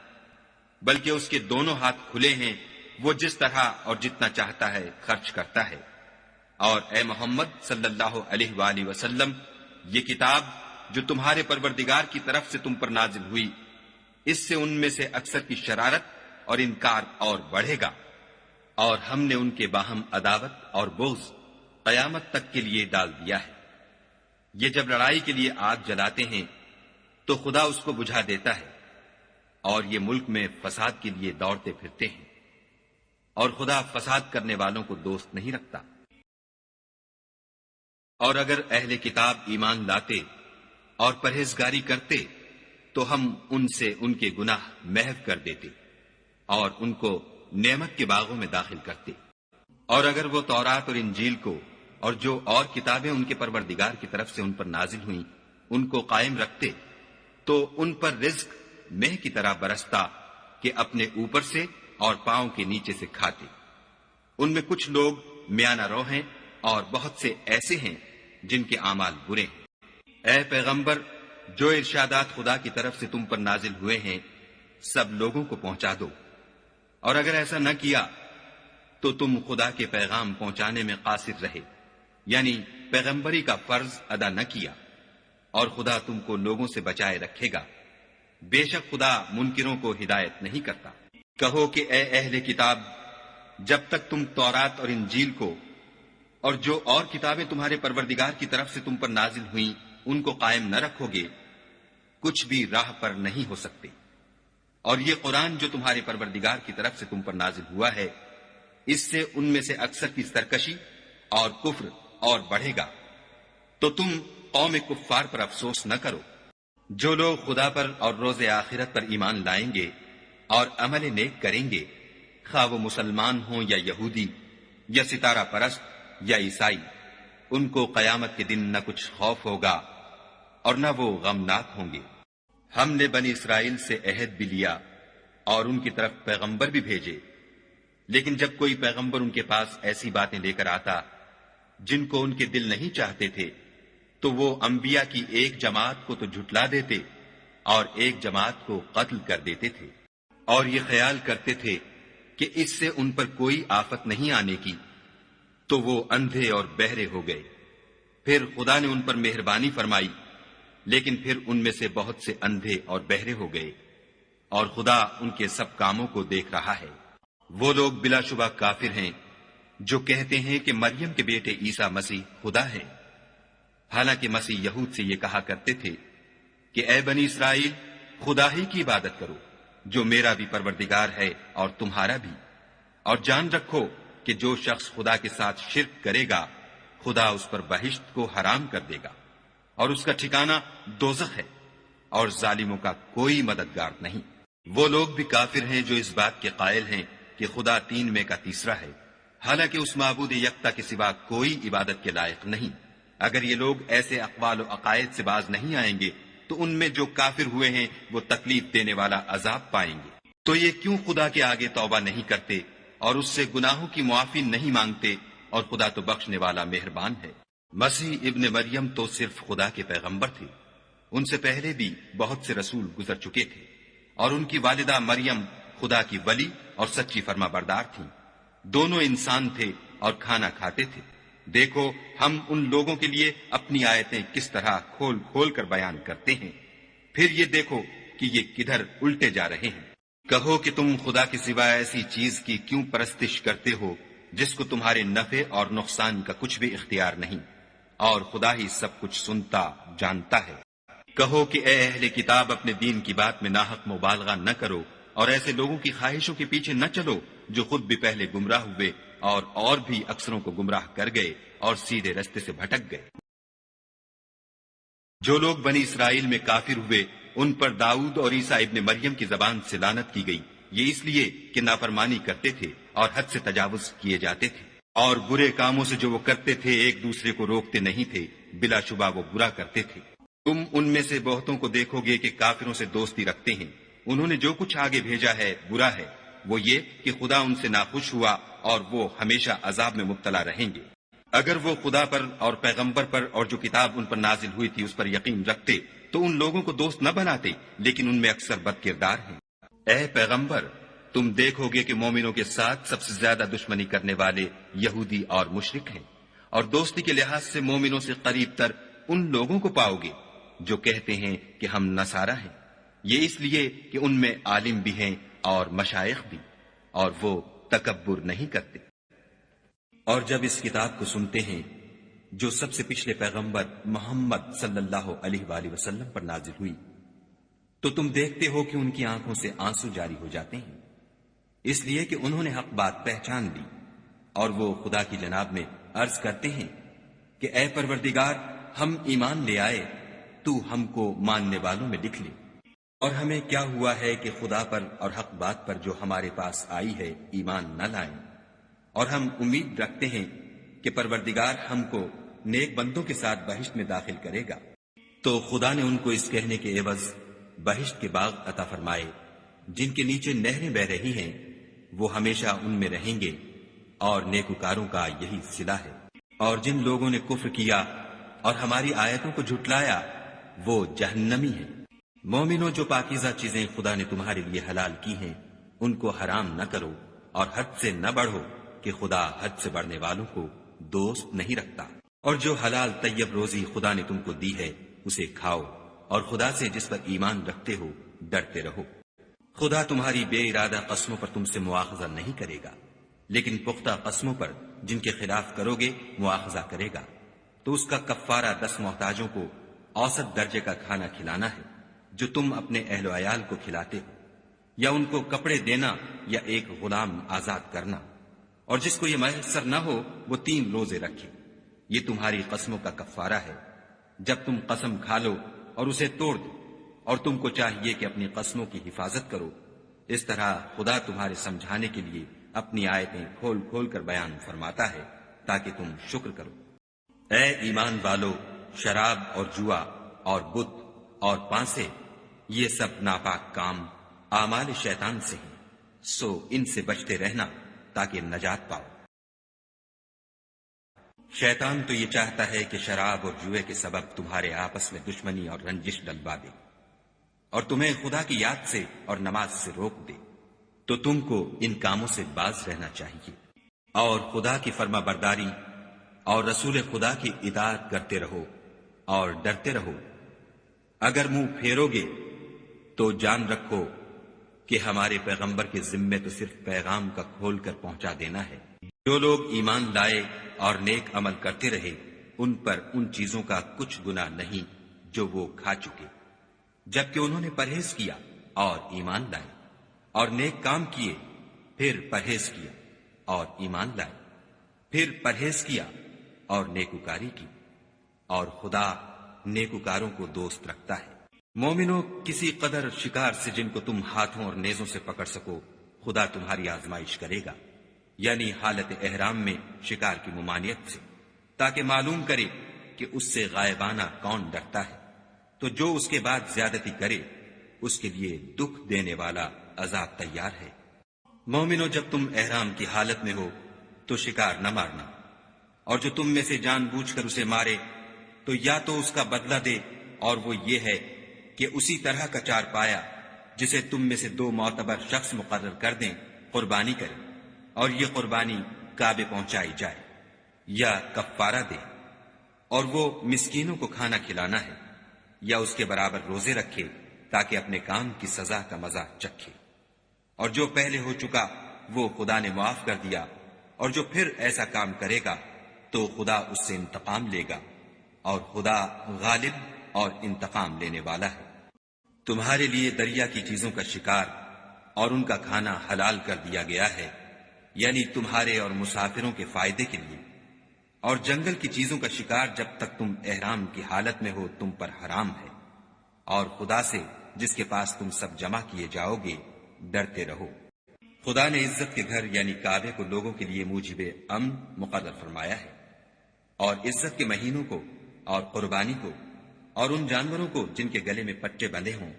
[SPEAKER 2] بلکہ اس کے دونوں ہاتھ کھلے ہیں، وہ جس طرح اور جتنا چاہتا ہے خرچ کرتا ہے۔ اور اے محمد صلی اللہ علیہ وآلہ وسلم، یہ کتاب جو تمہارے پروردگار کی طرف سے تم پر نازل ہوئی، اس سے ان میں سے اکثر کی شرارت اور انکار اور بڑھے گا، اور ہم نے ان کے باہم عداوت اور بغض قیامت تک کے لیے ڈال دیا ہے۔ یہ جب لڑائی کے لیے آگ جلاتے ہیں تو خدا اس کو بجھا دیتا ہے، اور یہ ملک میں فساد کے لیے دوڑتے پھرتے ہیں، اور خدا فساد کرنے والوں کو دوست نہیں رکھتا۔ اور اگر اہل کتاب ایمان لاتے اور پرہیزگاری کرتے تو ہم ان سے ان کے گناہ محو کر دیتے اور ان کو نعمت کے باغوں میں داخل کرتے۔ اور اگر وہ تورات اور انجیل کو اور جو اور کتابیں ان کے پروردگار کی طرف سے ان پر نازل ہوئیں ان کو قائم رکھتے تو ان پر رزق مہ کی طرح برستا کہ اپنے اوپر سے اور پاؤں کے نیچے سے کھاتے۔ ان میں کچھ لوگ میانہ رو ہیں اور بہت سے ایسے ہیں جن کے اعمال برے ہیں۔ اے پیغمبر، جو ارشادات خدا کی طرف سے تم پر نازل ہوئے ہیں سب لوگوں کو پہنچا دو، اور اگر ایسا نہ کیا تو تم خدا کے پیغام پہنچانے میں قاصر رہے، یعنی پیغمبری کا فرض ادا نہ کیا، اور خدا تم کو لوگوں سے بچائے رکھے گا۔ بے شک خدا منکروں کو ہدایت نہیں کرتا۔ کہو کہ اے اہل کتاب، جب تک تم تورات اور انجیل کو اور جو اور کتابیں تمہارے پروردگار کی طرف سے تم پر نازل ہوئیں ان کو قائم نہ رکھو گے کچھ بھی راہ پر نہیں ہو سکتے۔ اور یہ قرآن جو تمہارے پروردگار کی طرف سے تم پر نازل ہوا ہے، اس سے ان میں سے اکثر کی سرکشی اور کفر اور بڑھے گا، تو تم قوم کفار پر افسوس نہ کرو۔ جو لوگ خدا پر اور روز آخرت پر ایمان لائیں گے اور عمل نیک کریں گے، خواہ وہ مسلمان ہوں یا یہودی یا ستارہ پرست یا عیسائی، ان کو قیامت کے دن نہ کچھ خوف ہوگا اور نہ وہ غمناک ہوں گے۔ ہم نے بنی اسرائیل سے عہد بھی لیا اور ان کی طرف پیغمبر بھی بھیجے، لیکن جب کوئی پیغمبر ان کے پاس ایسی باتیں لے کر آتا جن کو ان کے دل نہیں چاہتے تھے، تو وہ انبیاء کی ایک جماعت کو تو جھٹلا دیتے اور ایک جماعت کو قتل کر دیتے تھے، اور یہ خیال کرتے تھے کہ اس سے ان پر کوئی آفت نہیں آنے کی، تو وہ اندھے اور بہرے ہو گئے۔ پھر خدا نے ان پر مہربانی فرمائی، لیکن پھر ان میں سے بہت سے اندھے اور بہرے ہو گئے، اور خدا ان کے سب کاموں کو دیکھ رہا ہے۔ وہ لوگ بلا شبہ کافر ہیں جو کہتے ہیں کہ مریم کے بیٹے عیسیٰ مسیح خدا ہے، حالانکہ مسیح یہود سے یہ کہا کرتے تھے کہ اے بنی اسرائیل، خدا ہی کی عبادت کرو جو میرا بھی پروردگار ہے اور تمہارا بھی، اور جان رکھو کہ جو شخص خدا کے ساتھ شرک کرے گا خدا اس پر بہشت کو حرام کر دے گا، اور اس کا ٹھکانہ دوزخ ہے، اور ظالموں کا کوئی مددگار نہیں۔ وہ لوگ بھی کافر ہیں جو اس بات کے قائل ہیں کہ خدا تین میں کا تیسرا ہے، حالانکہ اس معبود یکتا کے سوا کوئی عبادت کے لائق نہیں۔ اگر یہ لوگ ایسے اقوال و عقائد سے باز نہیں آئیں گے تو ان میں جو کافر ہوئے ہیں وہ تکلیف دینے والا عذاب پائیں گے۔ تو یہ کیوں خدا کے آگے توبہ نہیں کرتے اور اس سے گناہوں کی معافی نہیں مانگتے، اور خدا تو بخشنے والا مہربان ہے۔ مسیح ابن مریم تو صرف خدا کے پیغمبر تھے، ان سے پہلے بھی بہت سے رسول گزر چکے تھے، اور ان کی والدہ مریم خدا کی ولی اور سچی فرما بردار تھیں۔ دونوں انسان تھے اور کھانا کھاتے تھے۔ دیکھو ہم ان لوگوں کے لیے اپنی آیتیں کس طرح کھول کھول کر بیان کرتے ہیں، پھر یہ دیکھو کہ یہ کدھر الٹے جا رہے ہیں۔ کہو کہ تم خدا کے سوا ایسی چیز کی کیوں پرستش کرتے ہو جس کو تمہارے نفع اور نقصان کا کچھ بھی اختیار نہیں، اور خدا ہی سب کچھ سنتا جانتا ہے۔ کہو کہ اے اہل کتاب، اپنے دین کی بات میں ناحق مبالغہ نہ کرو، اور ایسے لوگوں کی خواہشوں کے پیچھے نہ چلو جو خود بھی پہلے گمراہ ہوئے اور بھی اکثروں کو گمراہ کر گئے اور سیدھے رستے سے بھٹک گئے۔ جو لوگ بنی اسرائیل میں کافر ہوئے ان پر داؤد اور عیسیٰ ابن مریم کی زبان سے لعنت کی گئی، یہ اس لیے کہ نافرمانی کرتے تھے اور حد سے تجاوز کیے جاتے تھے، اور برے کاموں سے جو وہ کرتے تھے ایک دوسرے کو روکتے نہیں تھے، بلا شبہ وہ برا کرتے تھے۔ تم ان میں سے بہتوں کو دیکھو گے کہ کافروں سے دوستی رکھتے ہیں، انہوں نے جو کچھ آگے بھیجا ہے برا ہے، وہ یہ کہ خدا ان سے ناخوش ہوا اور وہ ہمیشہ عذاب میں مبتلا رہیں گے۔ اگر وہ خدا پر اور پیغمبر پر اور جو کتاب ان پر نازل ہوئی تھی اس پر یقین رکھتے تو ان لوگوں کو دوست نہ بناتے، لیکن ان میں اکثر بد کردار ہیں۔ اے پیغمبر، تم دیکھو گے کہ مومنوں کے ساتھ سب سے زیادہ دشمنی کرنے والے یہودی اور مشرک ہیں، اور دوستی کے لحاظ سے مومنوں سے قریب تر ان لوگوں کو پاؤ گے جو کہتے ہیں کہ ہم نصارہ ہیں، یہ اس لیے کہ ان میں عالم بھی ہیں اور مشائخ بھی، اور وہ تکبر نہیں کرتے۔ اور جب اس کتاب کو سنتے ہیں جو سب سے پچھلے پیغمبر محمد صلی اللہ علیہ وآلہ وسلم پر نازل ہوئی، تو تم دیکھتے ہو کہ ان کی آنکھوں سے آنسو جاری ہو جاتے ہیں، اس لیے کہ انہوں نے حق بات پہچان لی، اور وہ خدا کی جناب میں عرض کرتے ہیں کہ اے پروردگار، ہم ایمان لے آئے، تو ہم کو ماننے والوں میں لکھ لے۔ اور ہمیں کیا ہوا ہے کہ خدا پر اور حق بات پر جو ہمارے پاس آئی ہے ایمان نہ لائیں، اور ہم امید رکھتے ہیں کہ پروردگار ہم کو نیک بندوں کے ساتھ بہشت میں داخل کرے گا۔ تو خدا نے ان کو اس کہنے کے عوض بہشت کے باغ عطا فرمائے جن کے نیچے نہریں بہ رہی ہیں، وہ ہمیشہ ان میں رہیں گے، اور نیکوکاروں کا یہی صلہ ہے۔ اور جن لوگوں نے کفر کیا اور ہماری آیتوں کو جھٹلایا وہ جہنمی ہیں۔ مومنوں، جو پاکیزہ چیزیں خدا نے تمہارے لیے حلال کی ہیں ان کو حرام نہ کرو، اور حد سے نہ بڑھو کہ خدا حد سے بڑھنے والوں کو دوست نہیں رکھتا۔ اور جو حلال طیب روزی خدا نے تم کو دی ہے اسے کھاؤ، اور خدا سے جس پر ایمان رکھتے ہو ڈرتے رہو۔ خدا تمہاری بے ارادہ قسموں پر تم سے مواخذہ نہیں کرے گا، لیکن پختہ قسموں پر جن کے خلاف کرو گے مواخذہ کرے گا۔ تو اس کا کفارہ 10 محتاجوں کو اوسط درجے کا کھانا کھلانا ہے جو تم اپنے اہل و عیال کو کھلاتے ہو، یا ان کو کپڑے دینا یا ایک غلام آزاد کرنا، اور جس کو یہ میسر نہ ہو وہ 3 روزے رکھے۔ یہ تمہاری قسموں کا کفارہ ہے جب تم قسم کھا لو اور اسے توڑ دو، اور تم کو چاہیے کہ اپنی قسموں کی حفاظت کرو۔ اس طرح خدا تمہارے سمجھانے کے لیے اپنی آیتیں کھول کھول کر بیان فرماتا ہے تاکہ تم شکر کرو۔ اے ایمان والو، شراب اور جوا اور بت اور پانسے، یہ سب ناپاک کام اعمال شیطان سے ہیں، سو ان سے بچتے رہنا تاکہ نجات پاؤ۔ شیطان تو یہ چاہتا ہے کہ شراب اور جوئے کے سبب تمہارے آپس میں دشمنی اور رنجش ڈلوا دے اور تمہیں خدا کی یاد سے اور نماز سے روک دے، تو تم کو ان کاموں سے باز رہنا چاہیے اور خدا کی فرما برداری اور رسول خدا کی اطاعت کرتے رہو اور ڈرتے رہو۔ اگر منہ پھیرو گے تو جان رکھو کہ ہمارے پیغمبر کے ذمے تو صرف پیغام کا کھول کر پہنچا دینا ہے۔ جو لوگ ایمان لائے اور نیک عمل کرتے رہے ان پر ان چیزوں کا کچھ گناہ نہیں جو وہ کھا چکے، جبکہ انہوں نے پرہیز کیا اور ایمان لائے اور نیک کام کیے، پھر پرہیز کیا اور ایمان لائے، پھر پرہیز کیا اور نیکوکاری کی، اور خدا نیکوکاروں کو دوست رکھتا ہے۔ مومنوں، کسی قدر شکار سے جن کو تم ہاتھوں اور نیزوں سے پکڑ سکو خدا تمہاری آزمائش کرے گا، یعنی حالت احرام میں شکار کی ممانعت سے، تاکہ معلوم کرے کہ اس سے غائبانہ کون ڈرتا ہے، تو جو اس کے بعد زیادتی کرے اس کے لیے دکھ دینے والا عذاب تیار ہے۔ مومنوں، جب تم احرام کی حالت میں ہو تو شکار نہ مارنا، اور جو تم میں سے جان بوجھ کر اسے مارے تو یا تو اس کا بدلہ دے، اور وہ یہ ہے کہ اسی طرح کا چار پایا جسے تم میں سے 2 معتبر شخص مقرر کر دیں قربانی کرے، اور یہ قربانی کعبے پہنچائی جائے، یا کفارہ دے، اور وہ مسکینوں کو کھانا کھلانا ہے، یا اس کے برابر روزے رکھے تاکہ اپنے کام کی سزا کا مزہ چکھے۔ اور جو پہلے ہو چکا وہ خدا نے معاف کر دیا، اور جو پھر ایسا کام کرے گا تو خدا اس سے انتقام لے گا، اور خدا غالب اور انتقام لینے والا ہے۔ تمہارے لیے دریا کی چیزوں کا شکار اور ان کا کھانا حلال کر دیا گیا ہے، یعنی تمہارے اور مسافروں کے فائدے کے لیے، اور جنگل کی چیزوں کا شکار جب تک تم احرام کی حالت میں ہو تم پر حرام ہے، اور خدا سے جس کے پاس تم سب جمع کیے جاؤ گے ڈرتے رہو۔ خدا نے عزت کے گھر یعنی کعبے کو لوگوں کے لیے موجب امن مقرر فرمایا ہے، اور عزت کے مہینوں کو اور قربانی کو اور ان جانوروں کو جن کے گلے میں پٹے بندھے ہوں،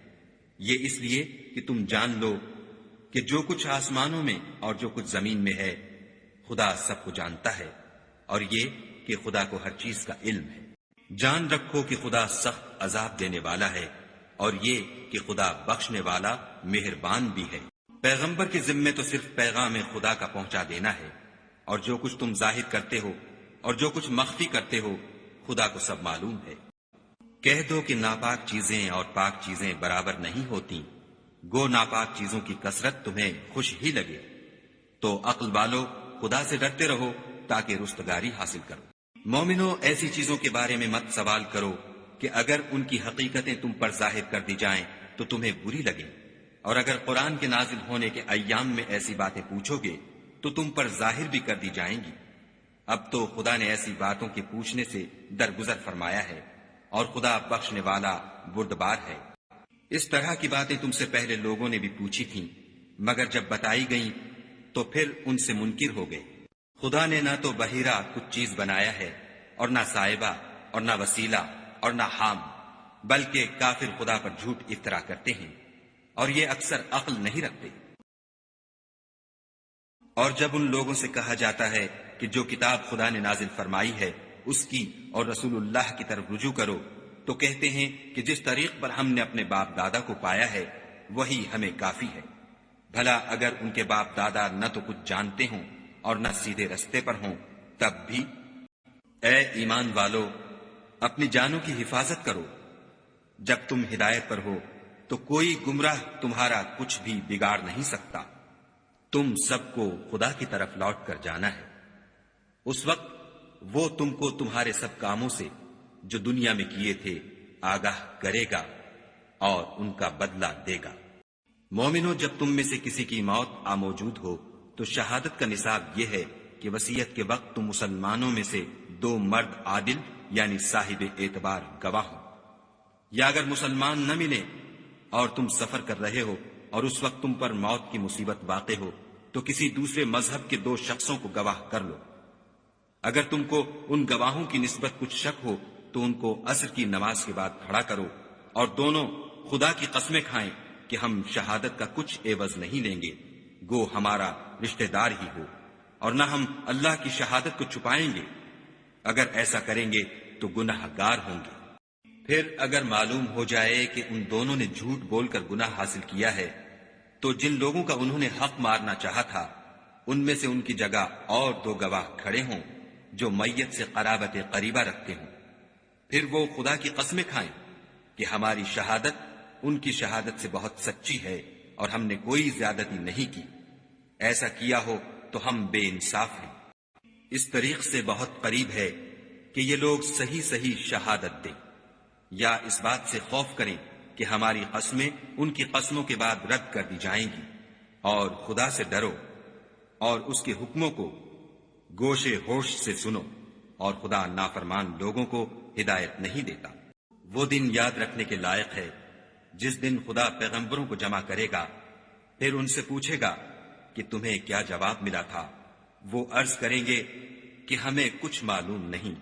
[SPEAKER 2] یہ اس لیے کہ تم جان لو کہ جو کچھ آسمانوں میں اور جو کچھ زمین میں ہے خدا سب کو جانتا ہے، اور یہ کہ خدا کو ہر چیز کا علم ہے۔ جان رکھو کہ خدا سخت عذاب دینے والا ہے، اور یہ کہ خدا بخشنے والا مہربان بھی ہے۔ پیغمبر کے ذمے تو صرف پیغام خدا کا پہنچا دینا ہے، اور جو کچھ تم ظاہر کرتے ہو اور جو کچھ مخفی کرتے ہو خدا کو سب معلوم ہے۔ کہہ دو کہ ناپاک چیزیں اور پاک چیزیں برابر نہیں ہوتی، گو ناپاک چیزوں کی کثرت تمہیں خوش ہی لگے، تو عقل والو خدا سے ڈرتے رہو تاکہ رستگاری حاصل کرو۔ مومنو، ایسی چیزوں کے بارے میں مت سوال کرو کہ اگر ان کی حقیقتیں تم پر ظاہر کر دی جائیں تو تمہیں بری لگیں، اور اگر قرآن کے نازل ہونے کے ایام میں ایسی باتیں پوچھو گے تو تم پر ظاہر بھی کر دی جائیں گی۔ اب تو خدا نے ایسی باتوں کے پوچھنے سے درگزر فرمایا ہے، اور خدا بخشنے والا بردبار ہے۔ اس طرح کی باتیں تم سے پہلے لوگوں نے بھی پوچھی تھیں، مگر جب بتائی گئیں تو پھر ان سے منکر ہو گئے۔ خدا نے نہ تو بحیرہ کچھ چیز بنایا ہے، اور نہ صاحبہ، اور نہ وسیلہ، اور نہ حام، بلکہ کافر خدا پر جھوٹ افطرا کرتے ہیں، اور یہ اکثر عقل نہیں رکھتے۔ اور جب ان لوگوں سے کہا جاتا ہے کہ جو کتاب خدا نے نازل فرمائی ہے اس کی اور رسول اللہ کی طرف رجوع کرو، تو کہتے ہیں کہ جس طریق پر ہم نے اپنے باپ دادا کو پایا ہے وہی ہمیں کافی ہے۔ بھلا اگر ان کے باپ دادا نہ تو کچھ جانتے ہوں اور نہ سیدھے رستے پر ہوں تب بھی؟ اے ایمان والو، اپنی جانوں کی حفاظت کرو۔ جب تم ہدایت پر ہو تو کوئی گمراہ تمہارا کچھ بھی بگاڑ نہیں سکتا۔ تم سب کو خدا کی طرف لوٹ کر جانا ہے، اس وقت وہ تم کو تمہارے سب کاموں سے جو دنیا میں کیے تھے آگاہ کرے گا اور ان کا بدلہ دے گا۔ مومنو، جب تم میں سے کسی کی موت موجود ہو تو شہادت کا نصاب یہ ہے کہ وصیت کے وقت تم مسلمانوں میں سے 2 مرد عادل یعنی صاحب اعتبار گواہ ہو، یا اگر مسلمان نہ ملے اور تم سفر کر رہے ہو اور اس وقت تم پر موت کی مصیبت واقع ہو تو کسی دوسرے مذہب کے 2 شخصوں کو گواہ کر لو۔ اگر تم کو ان گواہوں کی نسبت کچھ شک ہو تو ان کو عصر کی نماز کے بعد کھڑا کرو اور دونوں خدا کی قسمیں کھائیں کہ ہم شہادت کا کچھ عوض نہیں لیں گے، گو ہمارا رشتہ دار ہی ہو، اور نہ ہم اللہ کی شہادت کو چھپائیں گے، اگر ایسا کریں گے تو گناہ گار ہوں گے۔ پھر اگر معلوم ہو جائے کہ ان دونوں نے جھوٹ بول کر گناہ حاصل کیا ہے تو جن لوگوں کا انہوں نے حق مارنا چاہا تھا ان میں سے ان کی جگہ اور 2 گواہ کھڑے ہوں جو میت سے قرابت قریبہ رکھتے ہوں، پھر وہ خدا کی قسمیں کھائیں کہ ہماری شہادت ان کی شہادت سے بہت سچی ہے اور ہم نے کوئی زیادتی نہیں کی، ایسا کیا ہو تو ہم بے انصاف ہیں۔ اس طریق سے بہت قریب ہے کہ یہ لوگ صحیح صحیح شہادت دیں، یا اس بات سے خوف کریں کہ ہماری قسمیں ان کی قسموں کے بعد رد کر دی جائیں گی، اور خدا سے ڈرو اور اس کے حکموں کو گوشے ہوش سے سنو، اور خدا نافرمان لوگوں کو ہدایت نہیں دیتا۔ وہ دن یاد رکھنے کے لائق ہے جس دن خدا پیغمبروں کو جمع کرے گا، پھر ان سے پوچھے گا کہ تمہیں کیا جواب ملا تھا؟ وہ عرض کریں گے کہ ہمیں کچھ معلوم نہیں،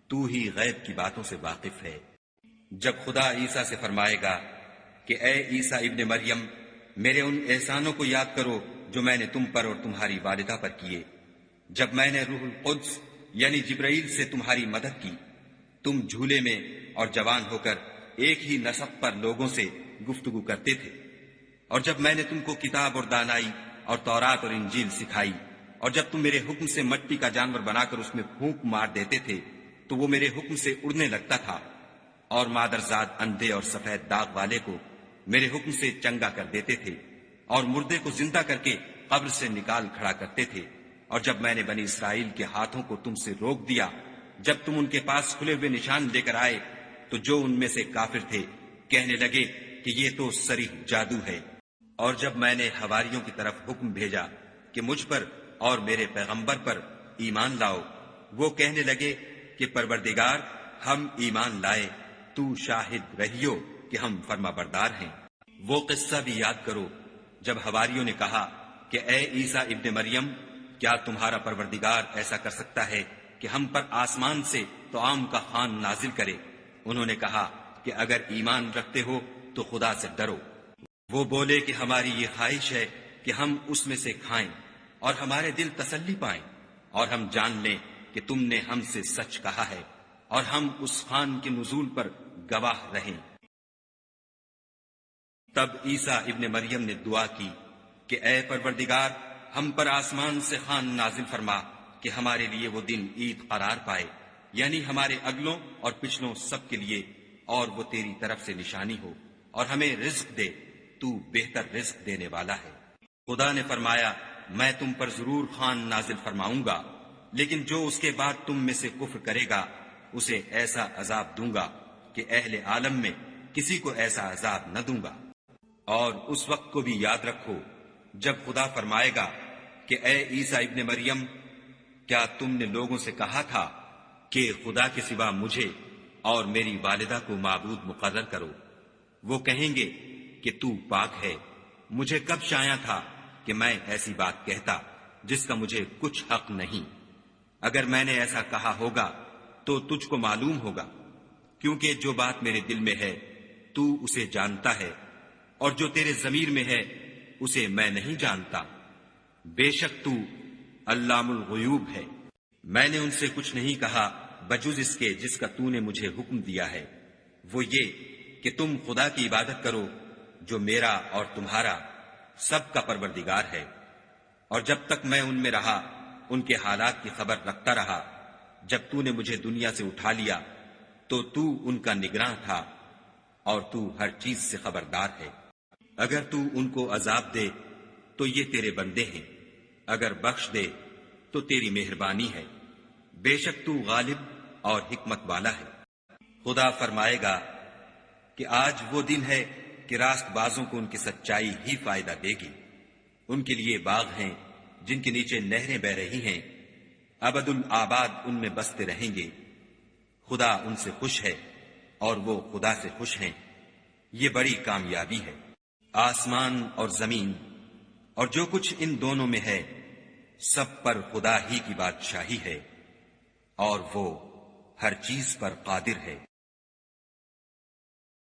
[SPEAKER 2] تو ہی غیب کی باتوں سے واقف ہے۔ جب خدا عیسیٰ سے فرمائے گا کہ اے عیسیٰ ابن مریم، میرے ان احسانوں کو یاد کرو جو میں نے تم پر اور تمہاری والدہ پر کیے، جب میں نے روح القدس یعنی جبرائیل سے تمہاری مدد کی، تم جھولے میں اور جوان ہو کر ایک ہی نسق پر لوگوں سے گفتگو کرتے تھے، اور جب میں نے تم کو کتاب اور دانائی اور تورات اور انجیل سکھائی، اور جب تم میرے حکم سے مٹی کا جانور بنا کر اس میں پھونک مار دیتے تھے تو وہ میرے حکم سے اڑنے لگتا تھا، اور مادرزاد اندھے اور سفید داغ والے کو میرے حکم سے چنگا کر دیتے تھے، اور مردے کو زندہ کر کے قبر سے نکال کھڑا کرتے تھے، اور جب میں نے بنی اسرائیل کے ہاتھوں کو تم سے روک دیا جب تم ان کے پاس کھلے ہوئے نشان لے کر آئے، تو جو ان میں سے کافر تھے کہنے لگے کہ یہ تو صریح جادو ہے، اور جب میں نے حواریوں کی طرف حکم بھیجا کہ مجھ پر اور میرے پیغمبر پر ایمان لاؤ، وہ کہنے لگے کہ پروردگار ہم ایمان لائے، تو شاہد رہیو کہ ہم فرما بردار ہیں۔ وہ قصہ بھی یاد کرو جب حواریوں نے کہا کہ اے عیسیٰ ابن مریم، کیا تمہارا پروردگار ایسا کر سکتا ہے کہ ہم پر آسمان سے طعام کا خوان نازل کرے؟ انہوں نے کہا کہ اگر ایمان رکھتے ہو تو خدا سے ڈرو۔ وہ بولے کہ ہماری یہ خواہش ہے کہ ہم اس میں سے کھائیں اور ہمارے دل تسلی پائیں، اور ہم جان لیں کہ تم نے ہم سے سچ کہا ہے، اور ہم اس خوان کے نزول پر گواہ رہیں۔ تب عیسیٰ ابن مریم نے دعا کی کہ اے پروردگار، ہم پر آسمان سے خوان نازل فرما کہ ہمارے لیے وہ دن عید قرار پائے، یعنی ہمارے اگلوں اور پچھلوں سب کے لیے، اور وہ تیری طرف سے نشانی ہو، اور ہمیں رزق دے، تو بہتر رزق دینے والا ہے۔ خدا نے فرمایا میں تم پر ضرور خوان نازل فرماؤں گا، لیکن جو اس کے بعد تم میں سے کفر کرے گا اسے ایسا عذاب دوں گا کہ اہل عالم میں کسی کو ایسا عذاب نہ دوں گا۔ اور اس وقت کو بھی یاد رکھو جب خدا فرمائے گا کہ اے عیسیٰ ابن مریم، کیا تم نے لوگوں سے کہا تھا کہ خدا کے سوا مجھے اور میری والدہ کو معبود مقرر کرو؟ وہ کہیں گے کہ تو پاک ہے، مجھے کب شایع تھا کہ میں ایسی بات کہتا جس کا مجھے کچھ حق نہیں۔ اگر میں نے ایسا کہا ہوگا تو تجھ کو معلوم ہوگا، کیونکہ جو بات میرے دل میں ہے تو اسے جانتا ہے، اور جو تیرے ضمیر میں ہے اسے میں نہیں جانتا۔ بے شک تو علام الغیوب ہے۔ میں نے ان سے کچھ نہیں کہا بجز اس کے جس کا تو نے مجھے حکم دیا ہے، وہ یہ کہ تم خدا کی عبادت کرو جو میرا اور تمہارا سب کا پروردگار ہے۔ اور جب تک میں ان میں رہا ان کے حالات کی خبر رکھتا رہا، جب تو نے مجھے دنیا سے اٹھا لیا تو تو ان کا نگراں تھا، اور تو ہر چیز سے خبردار ہے۔ اگر تو ان کو عذاب دے تو یہ تیرے بندے ہیں، اگر بخش دے تو تیری مہربانی ہے، بے شک تو غالب اور حکمت والا ہے۔ خدا فرمائے گا کہ آج وہ دن ہے کہ راست بازوں کو ان کی سچائی ہی فائدہ دے گی۔ ان کے لیے باغ ہیں جن کے نیچے نہریں بہ رہی ہیں، ابد الآباد ان میں بستے رہیں گے۔ خدا ان سے خوش ہے اور وہ خدا سے خوش ہیں، یہ بڑی کامیابی ہے۔ آسمان اور زمین اور جو کچھ ان دونوں میں ہے سب پر خدا ہی کی بادشاہی ہے، اور وہ
[SPEAKER 3] ہر چیز پر قادر ہے۔